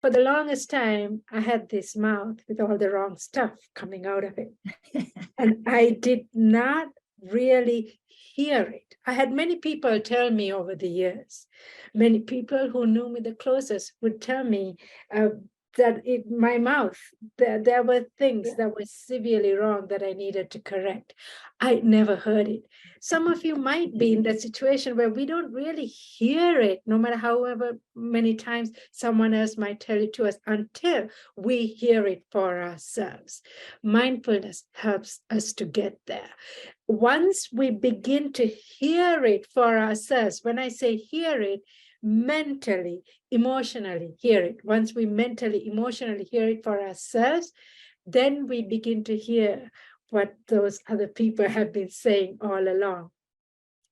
for the longest time, I had this mouth with all the wrong stuff coming out of it. And I did not really hear it. I had many people tell me over the years, many people who knew me the closest would tell me that my mouth, there were things that were severely wrong that I needed to correct. I never heard it. Some of you might be in that situation where we don't really hear it, no matter however many times someone else might tell it to us, until we hear it for ourselves. Mindfulness helps us to get there. Once we begin to hear it for ourselves, when I say hear it, mentally, emotionally hear it. Once we mentally, emotionally hear it for ourselves, then we begin to hear what those other people have been saying all along.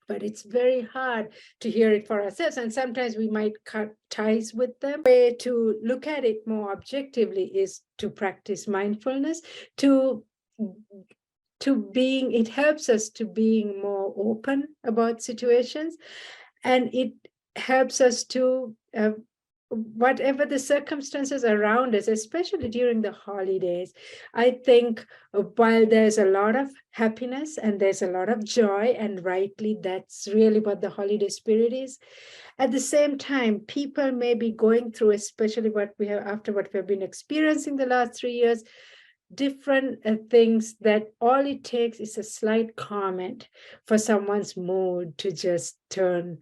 But it's very hard to hear it for ourselves. And sometimes we might cut ties with them. The way to look at it more objectively is to practice mindfulness, it helps us to being more open about situations. And it helps us to, whatever the circumstances around us, especially during the holidays, I think while there's a lot of happiness and there's a lot of joy, and rightly, that's really what the holiday spirit is. At the same time, people may be going through, especially after what we've been experiencing the last 3 years, different things that all it takes is a slight comment for someone's mood to just turn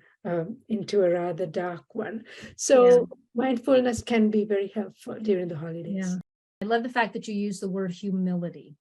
into a rather dark one. So mindfulness can be very helpful during the holidays. Yeah. I love the fact that you use the word humility,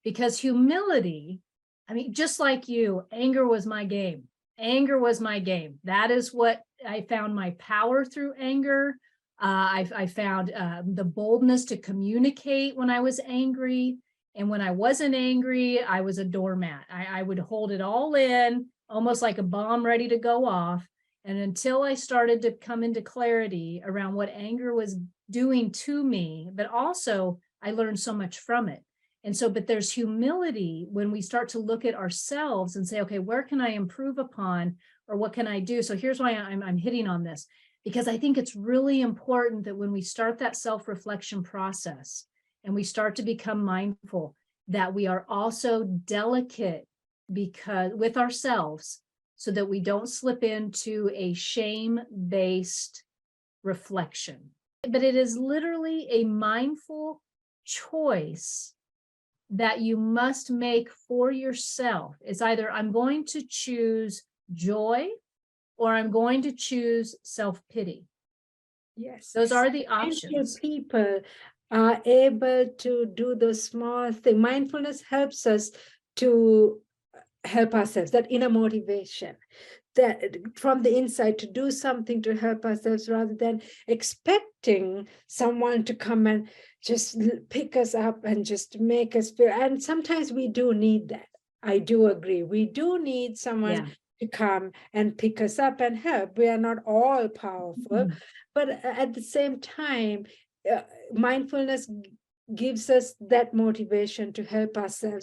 because humility, I mean, just like you, anger was my game. Anger was my game. That is what I found my power through anger. I found the boldness to communicate when I was angry. And when I wasn't angry, I was a doormat. I would hold it all in, almost like a bomb ready to go off. And until I started to come into clarity around what anger was doing to me, but also I learned so much from it. And so, but there's humility when we start to look at ourselves and say, okay, where can I improve upon, or what can I do? So here's why I'm hitting on this, because I think it's really important that when we start that self-reflection process and we start to become mindful, that we are also delicate with ourselves, so that we don't slip into a shame-based reflection. But it is literally a mindful choice that you must make for yourself. It's either I'm going to choose joy or I'm going to choose self-pity. Yes. Those are the options. People are able to do those small things. Mindfulness helps us to help ourselves, that inner motivation, that from the inside to do something to help ourselves, rather than expecting someone to come and just pick us up and just make us feel. And sometimes we do need that. I do agree. We do need someone to come and pick us up and help. We are not all powerful, but at the same time, mindfulness gives us that motivation to help ourselves.